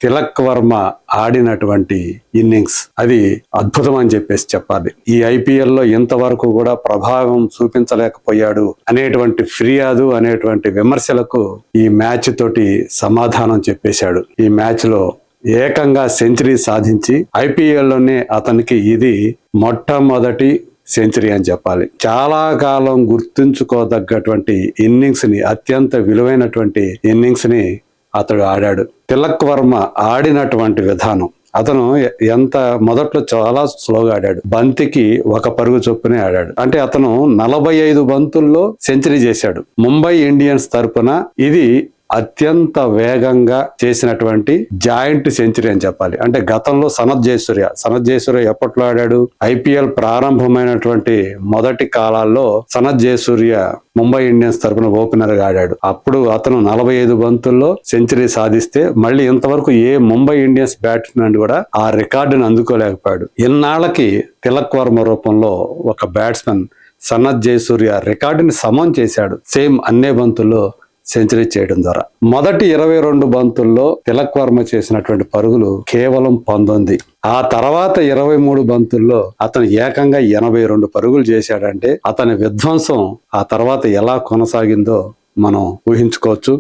Tilak Varma ఆడినటువంటి innings అది అద్భుతం అని చెప్పాలి. ఈ IPL లో ఇంతవరకు కూడా ప్రభావం చూపించలేకపోయాడు అనేటువంటి ఫిర్యాదు అనేటువంటి విమర్శలకు ఈ మ్యాచ్ తోటి సమాధానం చెప్పేశాడు. ఈ మ్యాచ్ లో ఏకంగా సెంచరీ సాధించి IPL లోనే అతనికి ఇది మొట్టమొదటి సెంచరీ అని చెప్పాలి. చాలా కాలం గుర్తుంచుకోదగ్గటువంటి ఇన్నింగ్స్ ని, అత్యంత విలువైనటువంటి ఇన్నింగ్స్ ని అతడు ఆడాడు. తిలక్ వర్మ ఆడినటువంటి విధానం, అతను ఎంత మొదట్లో చాలా స్లోగా ఆడాడు. బంతికి 1 పరుగు చొప్పునే ఆడాడు. అంటే అతను 45 బంతుల్లో సెంచరీ చేశాడు. ముంబై ఇండియన్స్ తరపున ఇది అత్యంత వేగంగా చేసినటువంటి జాయింట్ సెంచరీ అని చెప్పాలి. అంటే గతంలో సనత్ జయసూర్య ఎప్పట్లో ఆడాడు? IPL ప్రారంభమైనటువంటి మొదటి కాలాల్లో సనత్ జయసూర్య ముంబై ఇండియన్స్ తరపున ఓపెనర్ గా ఆడాడు. అప్పుడు అతను 45 బంతుల్లో సెంచరీ సాధిస్తే మళ్ళీ ఇంతవరకు ఏ ముంబై ఇండియన్స్ బ్యాట్స్మెన్ కూడా ఆ రికార్డును అందుకోలేకపోయాడు. ఇన్నాళ్ళకి తిలక్ వర్మ రూపంలో ఒక బ్యాట్స్మెన్ సనత్ జయసూర్య రికార్డుని సమం చేశాడు. సేమ్ అన్నే బంతుల్లో సెంచరీ చేయడం ద్వారా. మొదటి 22 బంతుల్లో తిలక్ వర్మ చేసినటువంటి పరుగులు కేవలం 19. ఆ తర్వాత 23 బంతుల్లో అతను ఏకంగా 82 పరుగులు చేశాడంటే అతని విధ్వంసం ఆ తర్వాత ఎలా కొనసాగిందో మనం ఊహించుకోవచ్చు.